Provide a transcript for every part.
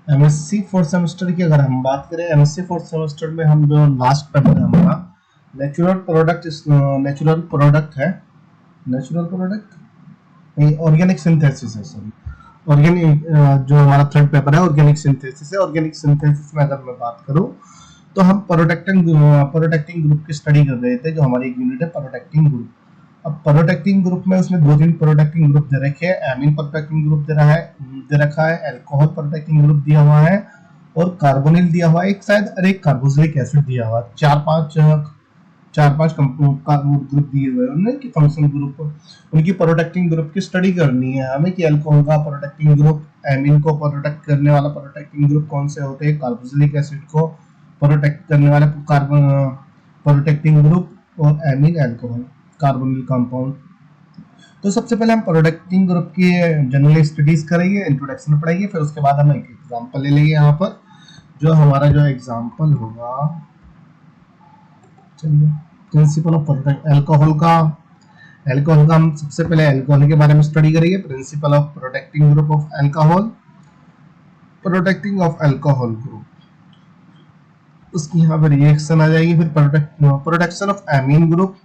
MSc fourth semester की अगर हम बात करें, एमएससी फोर्थ सेमेस्टर में हम जो लास्ट पेपर है हमारा नेचुरल प्रोडक्ट, नेचुरल प्रोडक्ट है, नेचुरल प्रोडक्ट नहीं, ऑर्गेनिक सिंथेसिस है, सॉरी। ऑर्गेनिक जो हमारा थर्ड पेपर है ऑर्गेनिक सिंथेसिस है। ऑर्गेनिक सिंथेसिस में अगर मैं बात करूं तो हम प्रोटेक्टिंग ग्रुप की स्टडी कर रहे थे, जो हमारी एक यूनिट है प्रोटेक्टिंग ग्रुप। अब प्रोटेक्टिंग ग्रुप में उसमें दो तीन प्रोटेक्टिंग ग्रुप दे रखे हैं। एमीन प्रोटेक्टिंग ग्रुप दे रखा है, अल्कोहल प्रोटेक्टिंग ग्रुप दिया हुआ है, और कार्बोनिल दिया हुआ है एक शायद, और एक कार्बोक्सिलिक एसिड दिया हुआ है। चार पांच ग्रुप दिए हुए हैं उन्होंने कि फंक्शनल ग्रुप, उनकी प्रोटेक्टिंग ग्रुप की स्टडी करनी है हमें कि अल्कोहल का प्रोटेक्टिंग ग्रुप, एमीन को प्रोटेक्ट करने वाला प्रोटेक्टिंग ग्रुप कौन से होते हैं, कार्बोक्सिलिक एसिड को प्रोटेक्ट करने वाले कार्बन प्रोटेक्टिंग ग्रुप, और एमीन अल्कोहल कार्बोनिल कंपाउंड। तो सबसे पहले हम प्रोटेक्टिंग ग्रुप की जनरल स्टडीज करेंगे, इंट्रोडक्शन पढ़ेंगे, फिर उसके बाद हम एक एग्जांपल ले लेंगे यहाँ पर। जो हमारा जो एग्जांपल होगा, चलिए, प्रिंसिपल ऑफ प्रोटेक्ट अल्कोहल का हम सबसे पहले अल्कोहल के बारे में स्टडी करेंगे। Principle of protecting group of alcohol, protecting of alcohol group, उसकी यहाँ पर रिएक्शन आ जाएगी। फिर प्रोटेक्शन ऑफ एमीन ग्रुप,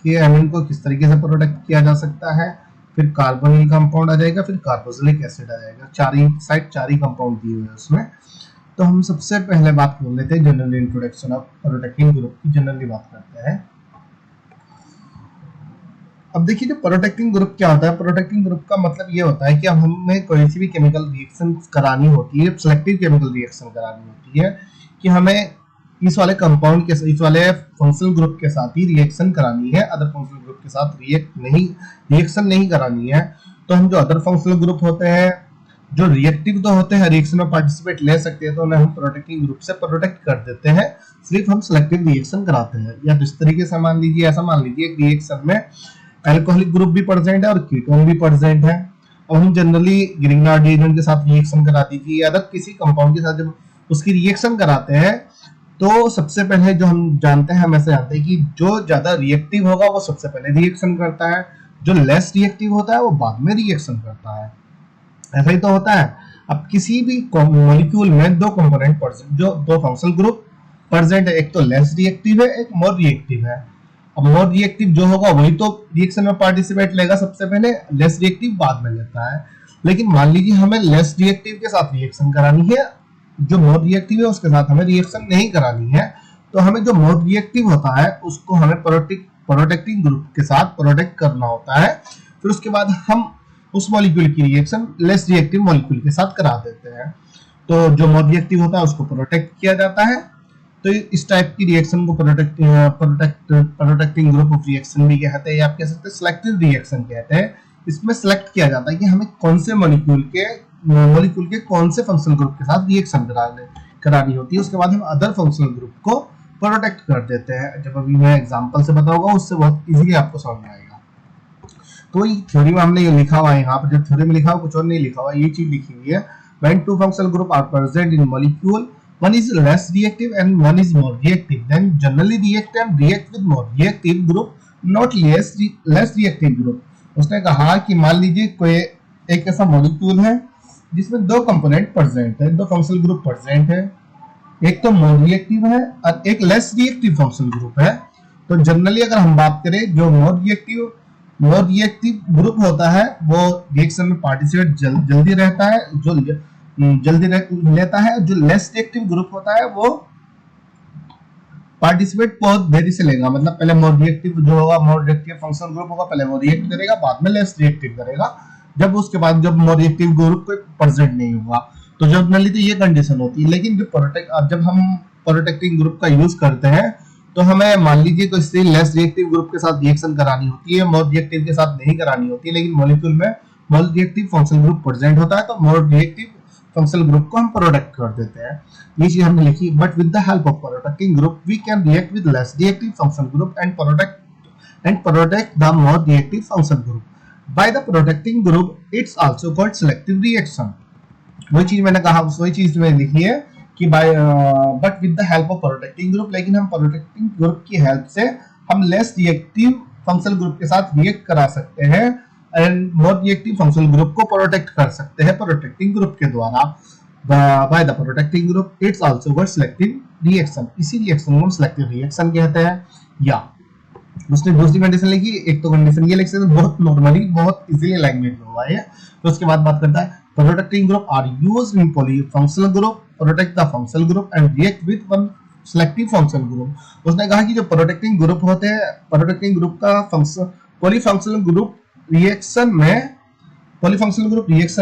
कि एमीन को किस तरीके से प्रोटेक्ट किया जा सकता है। फिर कार्बोनिल कंपाउंड आ जाएगा, फिर कार्बोक्सिलिक एसिड आ जाएगा। चार ही कंपाउंड दिए हुए हैं उसमें। तो हम सबसे पहले बात कर लेते हैं general introduction of protecting group की, जनरली बात करते हैं। अब देखिए, जो प्रोटेक्टिंग ग्रुप क्या होता है, प्रोटेक्टिंग ग्रुप का मतलब ये होता है कि अब हमें कोई सी भी केमिकल रिएक्शन करानी होती है, सिलेक्टिव केमिकल रिएक्शन करानी होती है, कि हमें इस वाले कंपाउंड के, इस वाले फंक्शनल ग्रुप के साथ ही रिएक्शन करानी है, अदर फंक्शनल ग्रुप के साथ रिएक्शन नहीं करानी है। तो हम जो अदर फंक्शनल ग्रुप होते हैं, जो रिएक्टिव तो होते हैं, रिएक्शन में पार्टिसिपेट ले सकते हैं, तो उन्हें हम प्रोटेक्टिंग ग्रुप से प्रोटेक्ट कर देते हैं। सिर्फ हम सिलेक्टिव रिएक्शन कराते हैं। या इस तरीके से मान लीजिए, ऐसा मान लीजिए एक रिएक्शन में अल्कोहलिक ग्रुप भी प्रेजेंट है और कीटोन भी प्रेजेंट है, और हम जनरली ग्रिग्नार्ड रिएजेंट के साथ रिएक्शन करा दीजिए, या अदर किसी कंपाउंड के साथ जब उसकी रिएक्शन कराते हैं, तो सबसे पहले जो हम जानते हैं, हम ऐसे जानते हैं कि जो ज्यादा रिएक्टिव होगा वो सबसे पहले रिएक्शन करता है, जो लेस रिएक्टिव होता है वो बाद में रिएक्शन करता है। ऐसा ही तो होता है। अब किसी भी मॉलिक्यूल में दो कंपोनेंट प्रेजेंट, जो दो फंक्शनल ग्रुप प्रेजेंट है, एक तो लेस रिएक्टिव है, एक मोर रिएक्टिव है। अब मोर रिएक्टिव जो होगा वही तो रिएक्शन में पार्टिसिपेट लेगा सबसे पहले, लेस रिएक्टिव बाद में लेता है। लेकिन मान लीजिए हमें लेस रिएक्टिव के साथ रिएक्शन करानी है, जो मोर रिएक्टिव है उसके साथ हमें रिएक्शन नहीं करानी है, तो हमें जो मोर रिएक्टिव होता है उसको हमें प्रोटेक्टिंग ग्रुप के साथ प्रोटेक्ट करना होता है। फिर उसके बाद हम उस मॉलिक्यूल की रिएक्शन लेस रिएक्टिव मॉलिक्यूल के साथ करा देते हैं। तो जो मोर रिएक्टिव होता है उसको प्रोटेक्ट किया जाता है। तो इस टाइप की रिएक्शन को प्रोटेक्टिंग ग्रुप ऑफ रिएक्शन भी कहते हैं, या आप कह सकते हैं सिलेक्टिव रिएक्शन कहते हैं। इसमें सेलेक्ट किया जाता है कि हमें कौन से मॉलिक्यूल के कौन से फंक्शनल ग्रुप के साथ रिएक्शन करानी होती है। उसके बाद हम अदर फंक्शनल ग्रुप को प्रोटेक्ट कर देते हैं। जब अभी मैं एग्जांपल से बताऊंगा उससे बहुत इजीली आपको समझ में आएगा। तो ये थ्योरी में हमने ये लिखा हुआ है, यहाँ पर जो थ्योरी में लिखा हुआ कुछ और नहीं लिखा हुआ, ये चीज लिखी हुई है। When two functional group are present in molecule, one is less reactive and one is more reactive, then generally react and react with more reactive group, not less reactive group। उसने कहा कि मान लीजिए कोई एक ऐसा मॉलिक्यूल है जिसमें दो कंपोनेंट प्रेजेंट है, दो फंक्शनल ग्रुप प्रेजेंट है, एक तो मोर रिएक्टिव है और एक लेस रिएक्टिव फंक्शनल ग्रुप है। तो जनरली अगर हम बात करें, जो मोर रिएक्टिव ग्रुप होता है वो रिएक्शन में पार्टिसिपेट जल्दी रहता है, जो जल्दी लेता है। जो लेस रिएक्टिव ग्रुप होता है वो पार्टिसिपेट बहुत देरी से लेगा, मतलब पहले मोर रिएक्टिव जो होगा, मोर रिएक्टिव फंक्शनल ग्रुप होगा, पहले वो रिएक्ट करेगा, बाद में लेस रिएक्टिव करेगा, जब उसके बाद जब मोर रिएक्टिव ग्रुप कोई प्रेजेंट नहीं होगा। तो जनरली तो ये कंडीशन होती है। लेकिन जब हम प्रोटेक्टिंग ग्रुप का यूज करते हैं तो हमें मान लीजिए किसी लेस रिएक्टिव ग्रुप के साथ रिएक्शन करानी होती है, मोर रिएक्टिव के साथ नहीं करानी होती है, लेकिन मॉलिक्यूल में मोर रिएक्टिव फंक्शनल ग्रुप प्रेजेंट होता है, तो मोर रिएक्टिव फंक्शनल ग्रुप को हम प्रोटेक्ट कर देते हैं। ये चीज हमने लिखी। But with the help of protecting group we can react with less reactive functional group and protect the more reactive functional group. By the protecting group it's also called selective reaction. वही चीज मैंने कहा, वही चीज मैंने लिखी है कि but with the help of protecting group, लेकिन हम प्रोटेक्टिंग ग्रुप की हेल्प से हम लेस रिएक्टिव फंक्शनल ग्रुप के साथ रिएक्ट करा सकते हैं and more reactive functional group को प्रोटेक्ट कर सकते हैं प्रोटेक्टिंग ग्रुप के द्वारा। Bye the protecting group, it's also called selective reaction. इसी रिएक्शन को सिलेक्टिव रिएक्शन कहते हैं। या उसने दूसरी कंडीशन लिखी, एक तो कंडीशन ये लिखी बहुत नॉर्मली बहुत इजीली लैंग्वेज में हुआ है। तो उसके बाद बात करता है protecting group are used in polyfunctional group protect the functional group and react with one selective functional group. उसने कहा कि जो प्रोटेक्टिंग ग्रुप होते हैं, प्रोटेक्टिंग ग्रुप का फंक्शन पॉलीफंक्शनल ग्रुप रिएक्शन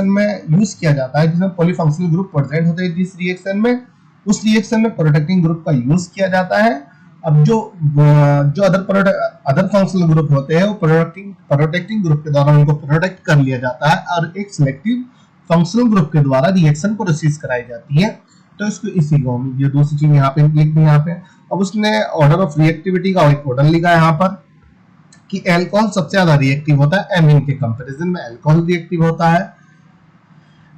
में यूज किया जाता है, जिसमें पॉलीफंक्शनल ग्रुप प्रेजेंट होते हैं जिस रिएक्शन में, उस रिएक्शन में प्रोटेक्टिंग ग्रुप का यूज किया जाता है। अब जो अदर फंक्शनल ग्रुप होते हैं वो प्रोटेक्टिंग ग्रुप के द्वारा उनको प्रोटेक्ट कर लिया जाता है और एक सिलेक्टिव फंक्शनल ग्रुप के द्वारा रिएक्शन प्रोसेस कराई जाती है। तो इसको इसी को हम ये दूसरी चीज यहाँ पे लिख दी यहाँ पे। अब उसने ऑर्डर ऑफ रिएक्टिविटी का एक ऑर्डर लिखा है यहाँ पर कि अल्कोहल सबसे ज्यादा रिएक्टिव होता है एमीन के कंपैरिजन में, अल्कोहल रिएक्टिव होता है।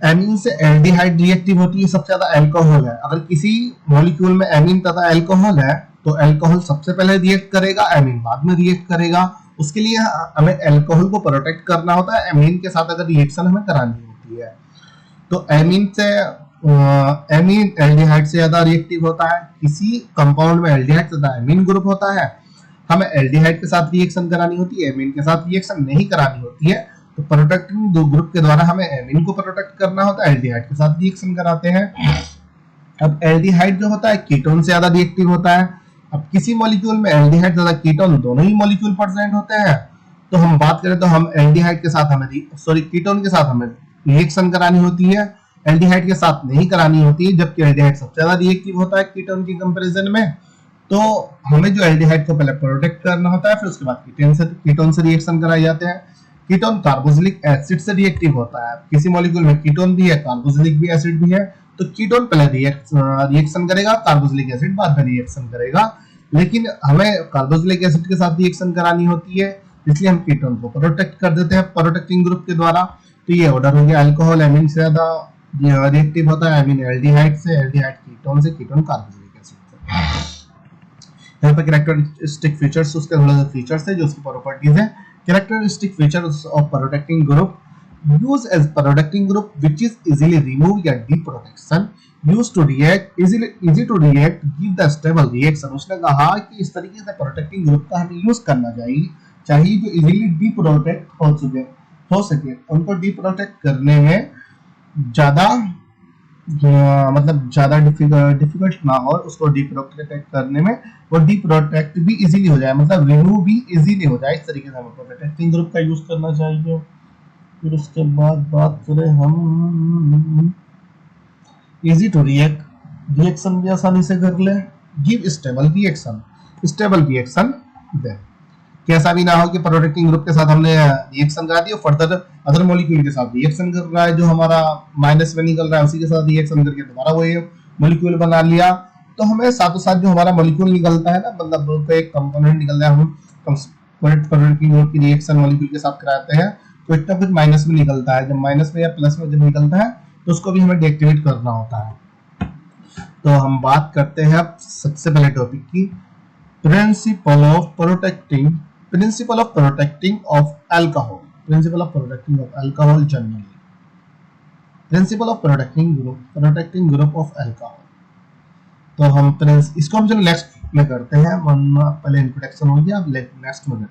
एमीन से एल्डिहाइड रिएक्टिव होती है, सबसे ज्यादा अल्कोहल है। अगर किसी मॉलिक्यूल में एमीन तथा अल्कोहल है तो अल्कोहल सबसे पहले रिएक्ट करेगा, एमीन बाद में रिएक्ट करेगा। उसके लिए हमें अल्कोहल को प्रोटेक्ट करना होता है, एमीन के साथ अगर रिएक्शन हमें करानी होती है। तो एमीन एल्डिहाइड से ज्यादा रिएक्टिव होता है। किसी कंपाउंड में एल्डिहाइड तथा एमीन ग्रुप होता है, हमें एल्डिहाइड के साथ रिएक्शन करानी होती है, एमीन के साथ रिएक्शन नहीं करानी होती है। तो प्रोटेक्टिंग ग्रुप के द्वारा हमें एमीन को प्रोटेक्ट करना होता है, एल्डिहाइड के साथ रिएक्शन कराते हैं। अब एल्डिहाइड जो होता है कीटोन से ज्यादा रिएक्टिव होता है। अब किसी मॉलिक्यूल में एल्डिहाइड तथा कीटोन दोनों ही मॉलिक्यूल प्रेजेंट होते हैं, तो हम बात करें तो हम एल्डिहाइड के साथ हमें कीटोन के साथ हमें रिएक्शन करानी होती है, एल्डिहाइड के साथ नहीं करानी होती है। जबकि एल्डिहाइड सबसे ज्यादा रिएक्टिव होता है कीटोन की कंपैरिजन में। तो हमें जो एल्डिहाइड को पहले प्रोटेक्ट करना होता है, फिर उसके बाद कीटोन से रिएक्शन कराए जाते हैं। कीटोन कार्बोक्सिलिक एसिड से रिएक्टिव होता है। किसी मॉलिक्यूल में कीटोन भी है, कार्बोक्सिलिक भी एसिड भी है, तो कीटोन पहले रिएक्शन करेगा, कार्बोक्सिलिक एसिड बाद में रिएक्शन करेगा। लेकिन हमें कार्बोक्सिलिक एसिड के साथ रिएक्शन करानी होती है, इसलिए हम कीटोन को प्रोटेक्ट कर देते हैं प्रोटेक्टिंग ग्रुप के द्वारा। तो ये ऑर्डर हो गया, अल्कोहल एमीन से ज्यादा रिएक्टिव होता है, एमीन एल्डिहाइड से, एल्डिहाइड कीटोन से, कीटोन कार्बोक्सिलिक एसिड से। यहाँ पे कैरेक्टरिस्टिक फीचर्स, उसके थोड़े से फीचर्स है जो उसकी प्रॉपर्टीज है। Characteristic features of protecting group use as protecting group which is easily remove या deprotection, used to react easy to react, give the stable reaction। उसने कहा कि इस तरीके से प्रोटेक्टिंग ग्रुप का हमें यूज करना चाहिए जो इजीली डीप्रोटेक्ट हो सके। उनको डीप्रोटेक्ट करने में ज्यादा ज्यादा डिफिकल्ट ना हो, उसको डीप्रोटेक्ट करने में वो डीप्रोटेक्ट भी इजीली हो जाए, मतलब रिमूव भी इजीली हो जाए। इस तरीके से हमें प्रोटेक्टिंग ग्रुप का यूज करना चाहिए। फिर उसके बाद बात करें हम इजी टू रिएक्ट, रिएक्शन भी आसानी से कर ले। गिव स्टेबल रिएक्शन दे, कैसा भी ना हो कि प्रोटेक्टिंग ग्रुप के साथ हमने रिएक्शन करा दिया, फर्दर अदर मॉलिक्यूल के साथ रिएक्शन कर रहा है, जो हमारा माइनस में निकल रहा है उसी के साथ रिएक्शन करके दोबारा वही मॉलिक्यूल बना लिया। तो हमें साथों साथ जो हमारा मॉलिक्यूल निकलता है ना, मतलब एक कंपोनेंट निकल रहा है, हम प्रोटेक्टिंग ग्रुप की रिएक्शन मॉलिक्यूल के साथ कराते हैं तो इतना कुछ माइनस में निकलता है। जब माइनस में या प्लस में जब निकलता है तो उसको भी हमें डीएक्टिवेट करना होता है। तो हम बात करते हैं अब सबसे पहले टॉपिक की, principle of protecting of alcohol, principle of protecting of alcohol generally, principle of protecting group of alcohol. तो हम इसको हम जो नेक्स्ट में करते हैं, पहले इंट्रोडक्शन हो गया, अब नेक्स्ट में करते हैं।